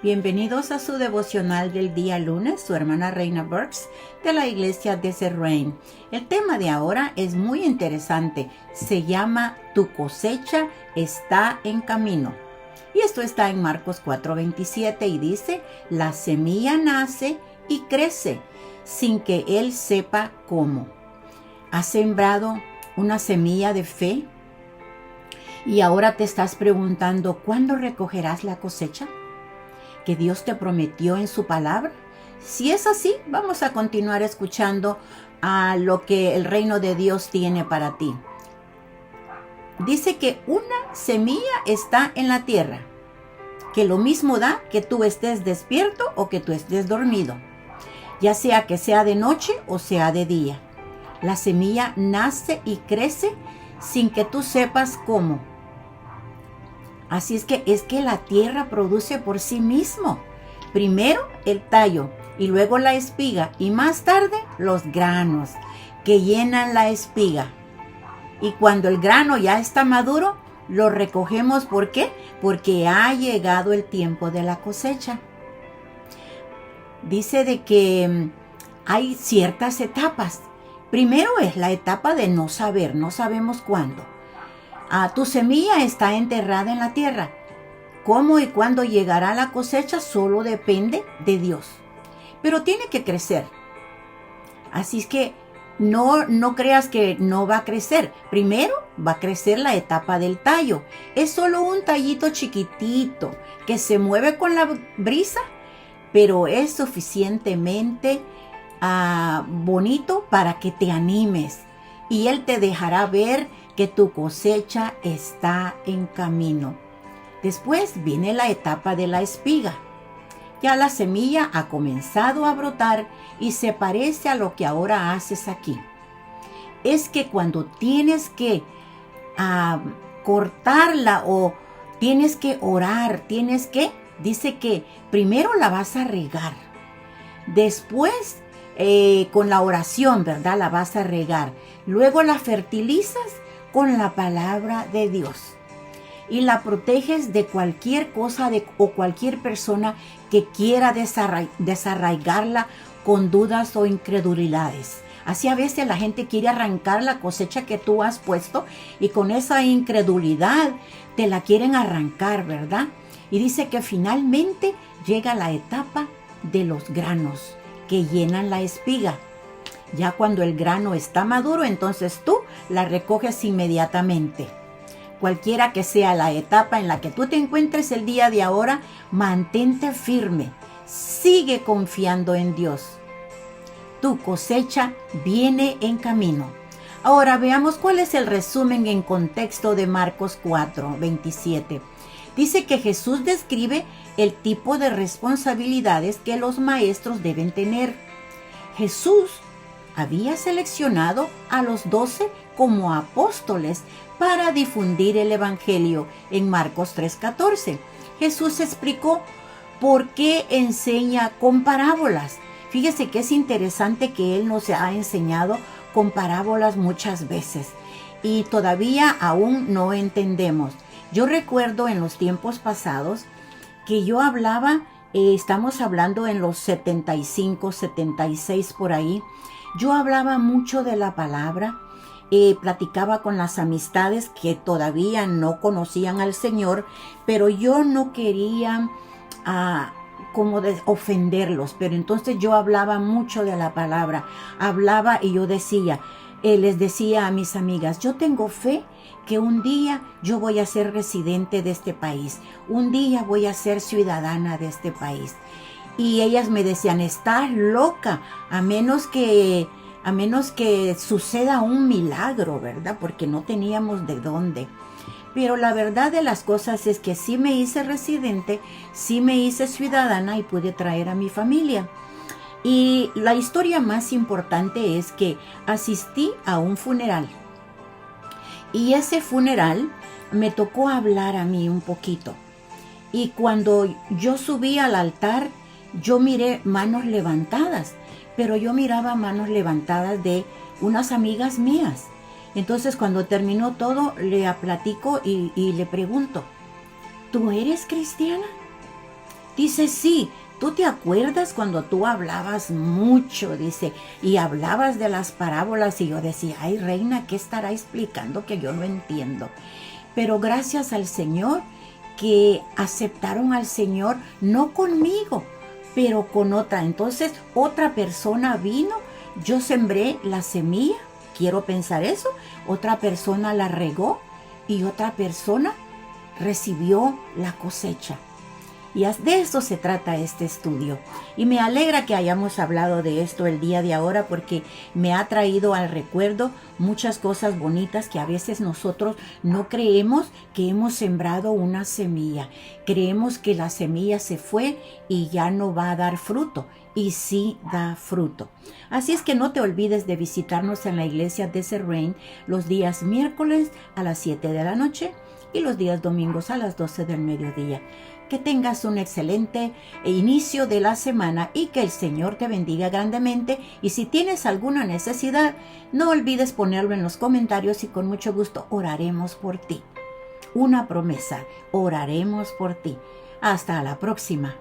Bienvenidos a su devocional del día lunes, su hermana Reina Burks de la iglesia Desert Rain. El tema de ahora es muy interesante, se llama Tu cosecha está en camino. Y esto está en Marcos 4:27 y dice, la semilla nace y crece sin que él sepa cómo. ¿Has sembrado una semilla de fe? Y ahora te estás preguntando, ¿cuándo recogerás la cosecha que Dios te prometió en su palabra? Si es así, vamos a continuar escuchando a lo que el reino de Dios tiene para ti. Dice que una semilla está en la tierra, que lo mismo da que tú estés despierto o que tú estés dormido, ya sea que sea de noche o sea de día. La semilla nace y crece sin que tú sepas cómo. Así es que la tierra produce por sí mismo. Primero el tallo y luego la espiga y más tarde los granos que llenan la espiga. Y cuando el grano ya está maduro, lo recogemos. ¿Por qué? Porque ha llegado el tiempo de la cosecha. Dice de que hay ciertas etapas. Primero es la etapa de no saber, no sabemos cuándo. Tu semilla está enterrada en la tierra. ¿Cómo y cuándo llegará la cosecha? Solo depende de Dios. Pero tiene que crecer. Así es que no creas que no va a crecer. Primero va a crecer la etapa del tallo. Es solo un tallito chiquitito que se mueve con la brisa, pero es suficientemente bonito para que te animes. Y Él te dejará ver que tu cosecha está en camino. Después viene la etapa de la espiga. Ya la semilla ha comenzado a brotar y se parece a lo que ahora haces aquí. Es que cuando tienes que cortarla o tienes que orar, dice que primero la vas a regar. Después con la oración, ¿verdad? La vas a regar. Luego la fertilizas con la palabra de Dios. Y la proteges de cualquier cosa o cualquier persona que quiera desarraigarla con dudas o incredulidades. Así a veces la gente quiere arrancar la cosecha que tú has puesto y con esa incredulidad te la quieren arrancar, ¿verdad? Y dice que finalmente llega la etapa de los granos que llenan la espiga. Ya cuando el grano está maduro, entonces tú la recoges inmediatamente. Cualquiera que sea la etapa en la que tú te encuentres el día de ahora, mantente firme. Sigue confiando en Dios. Tu cosecha viene en camino. Ahora veamos cuál es el resumen en contexto de Marcos 4:27. Dice que Jesús describe el tipo de responsabilidades que los maestros deben tener. Jesús había seleccionado a los 12 como apóstoles para difundir el evangelio en Marcos 3:14. Jesús explicó por qué enseña con parábolas. Fíjese que es interesante que Él nos ha enseñado con parábolas muchas veces y todavía aún no entendemos. Yo recuerdo en los tiempos pasados que yo hablaba, estamos hablando en los 75, 76 por ahí, yo hablaba mucho de la palabra, platicaba con las amistades que todavía no conocían al Señor, pero yo no quería ofenderlos, pero entonces yo hablaba mucho de la palabra, hablaba y yo decía, les decía a mis amigas, yo tengo fe que un día yo voy a ser residente de este país, un día voy a ser ciudadana de este país. Y ellas me decían, estás loca, a menos que suceda un milagro, ¿verdad? Porque no teníamos de dónde. Pero la verdad de las cosas es que sí me hice residente, sí me hice ciudadana y pude traer a mi familia. Y la historia más importante es que asistí a un funeral. Y ese funeral me tocó hablar a mí un poquito. Y cuando yo subí al altar, yo miré manos levantadas, pero yo miraba manos levantadas de unas amigas mías. Entonces cuando terminó todo, le platico y le pregunto, ¿tú eres cristiana? Dice, sí, ¿tú te acuerdas cuando tú hablabas mucho? Dice, y hablabas de las parábolas y yo decía, ay, reina, ¿qué estará explicando que yo no entiendo? Pero gracias al Señor que aceptaron al Señor, no conmigo, pero con otra. Entonces otra persona vino, yo sembré la semilla, quiero pensar eso, otra persona la regó y otra persona recibió la cosecha. Y de eso se trata este estudio. Y me alegra que hayamos hablado de esto el día de ahora porque me ha traído al recuerdo muchas cosas bonitas que a veces nosotros no creemos que hemos sembrado una semilla. Creemos que la semilla se fue y ya no va a dar fruto. Y sí da fruto. Así es que no te olvides de visitarnos en la iglesia Desert Rain los días miércoles a las 7 de la noche y los días domingos a las 12 del mediodía. Que tengas un excelente inicio de la semana y que el Señor te bendiga grandemente. Y si tienes alguna necesidad, no olvides ponerlo en los comentarios y con mucho gusto oraremos por ti. Una promesa, oraremos por ti. Hasta la próxima.